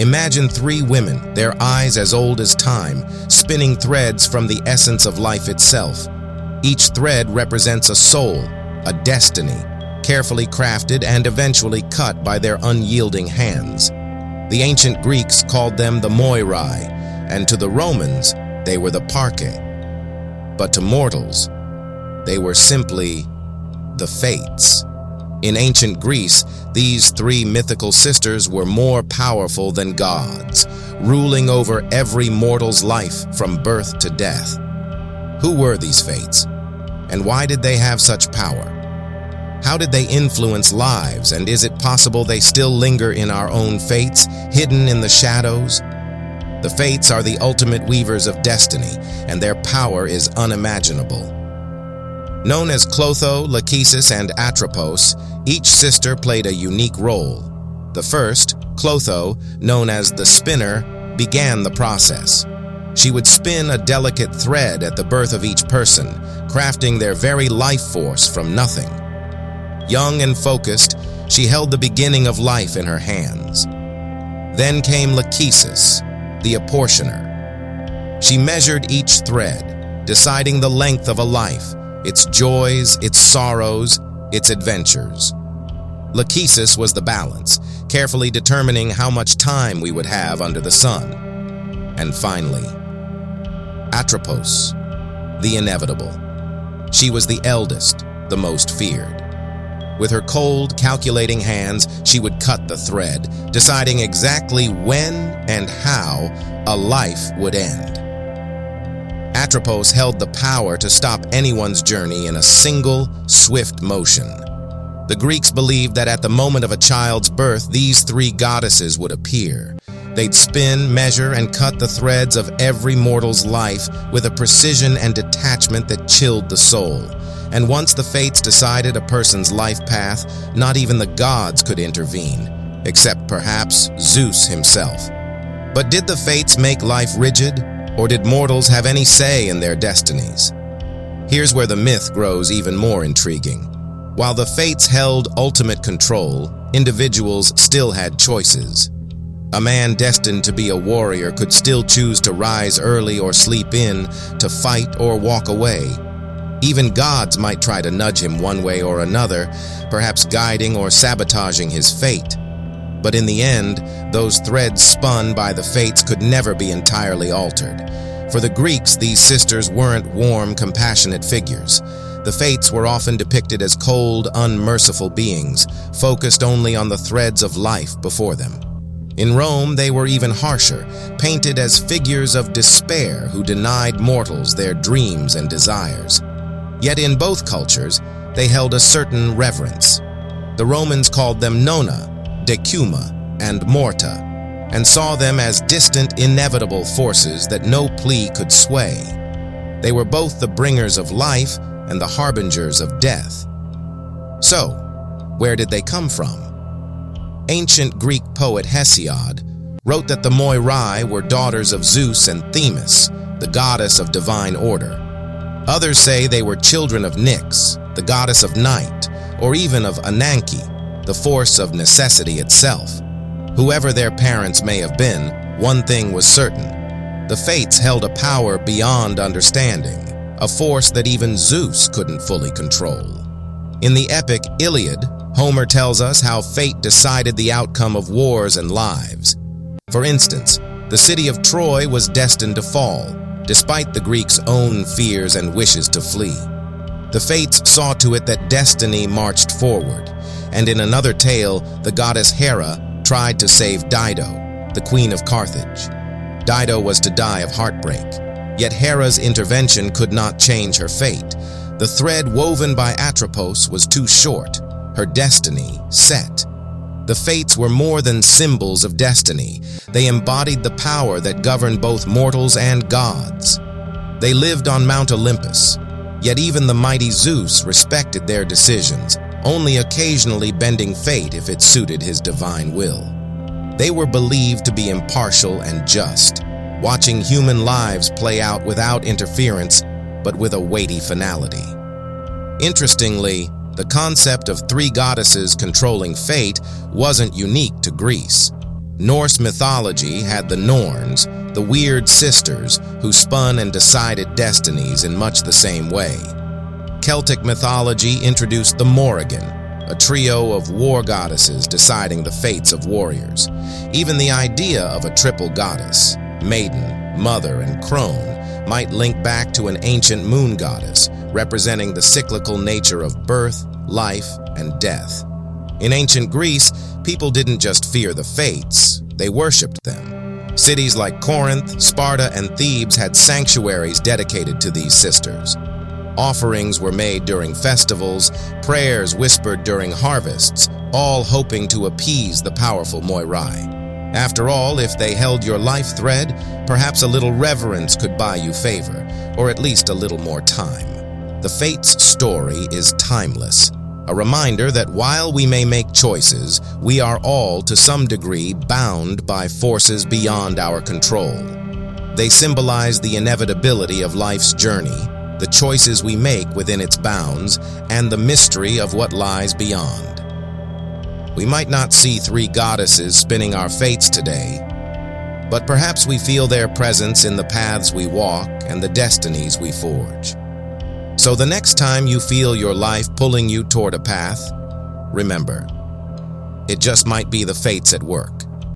Imagine three women, their eyes as old as time, spinning threads from the essence of life itself. Each thread represents a soul, a destiny, carefully crafted and eventually cut by their unyielding hands. The ancient Greeks called them the Moirai, and to the Romans, they were the Parcae. But to mortals, they were simply the Fates. In ancient Greece, these three mythical sisters were more powerful than gods, ruling over every mortal's life from birth to death. Who were these Fates? And why did they have such power? How did they influence lives, and is it possible they still linger in our own fates, hidden in the shadows? The Fates are the ultimate weavers of destiny, and their power is unimaginable. Known as Clotho, Lachesis, and Atropos, each sister played a unique role. The first, Clotho, known as the spinner, began the process. She would spin a delicate thread at the birth of each person, crafting their very life force from nothing. Young and focused, she held the beginning of life in her hands. Then came Lachesis, the apportioner. She measured each thread, deciding the length of a life, its joys, its sorrows, its adventures. Lachesis was the balance, carefully determining how much time we would have under the sun. And finally, Atropos, the inevitable. She was the eldest, the most feared. With her cold, calculating hands, she would cut the thread, deciding exactly when and how a life would end. Atropos held the power to stop anyone's journey in a single, swift motion. The Greeks believed that at the moment of a child's birth, these three goddesses would appear. They'd spin, measure, and cut the threads of every mortal's life with a precision and detachment that chilled the soul. And once the Fates decided a person's life path, not even the gods could intervene, except perhaps Zeus himself. But did the Fates make life rigid? Or did mortals have any say in their destinies? Here's where the myth grows even more intriguing. While the Fates held ultimate control, individuals still had choices. A man destined to be a warrior could still choose to rise early or sleep in, to fight or walk away. Even gods might try to nudge him one way or another, perhaps guiding or sabotaging his fate. But in the end, those threads spun by the Fates could never be entirely altered. For the Greeks, these sisters weren't warm, compassionate figures. The Fates were often depicted as cold, unmerciful beings, focused only on the threads of life before them. In Rome, they were even harsher, painted as figures of despair who denied mortals their dreams and desires. Yet in both cultures, they held a certain reverence. The Romans called them Nona, Decuma, and Morta, and saw them as distant, inevitable forces that no plea could sway. They were both the bringers of life and the harbingers of death. So, where did they come from? Ancient Greek poet Hesiod wrote that the Moirai were daughters of Zeus and Themis, the goddess of divine order. Others say they were children of Nyx, the goddess of night, or even of Ananke, the force of necessity itself. Whoever their parents may have been, one thing was certain. The Fates held a power beyond understanding, a force that even Zeus couldn't fully control. In the epic Iliad, Homer tells us how fate decided the outcome of wars and lives. For instance, the city of Troy was destined to fall, despite the Greeks' own fears and wishes to flee. The Fates saw to it that destiny marched forward, and in another tale, the goddess Hera tried to save Dido, the queen of Carthage. Dido was to die of heartbreak, yet Hera's intervention could not change her fate. The thread woven by Atropos was too short, her destiny set. The Fates were more than symbols of destiny. They embodied the power that governed both mortals and gods. They lived on Mount Olympus, yet even the mighty Zeus respected their decisions, only occasionally bending fate if it suited his divine will. They were believed to be impartial and just, watching human lives play out without interference, but with a weighty finality. Interestingly, the concept of three goddesses controlling fate wasn't unique to Greece. Norse mythology had the Norns, the weird sisters who spun and decided destinies in much the same way. Celtic mythology introduced the Morrigan, a trio of war goddesses deciding the fates of warriors. Even the idea of a triple goddess, maiden, mother, and crone, might link back to an ancient moon goddess, representing the cyclical nature of birth, life, and death. In ancient Greece, people didn't just fear the fates, they worshipped them. Cities like Corinth, Sparta, and Thebes had sanctuaries dedicated to these sisters. Offerings were made during festivals, prayers whispered during harvests, all hoping to appease the powerful Moirai. After all, if they held your life thread, perhaps a little reverence could buy you favor, or at least a little more time. The Fates story is timeless, a reminder that while we may make choices, we are all, to some degree, bound by forces beyond our control. They symbolize the inevitability of life's journey, the choices we make within its bounds, and the mystery of what lies beyond. We might not see three goddesses spinning our fates today, but perhaps we feel their presence in the paths we walk and the destinies we forge. So the next time you feel your life pulling you toward a path, remember, it just might be the fates at work.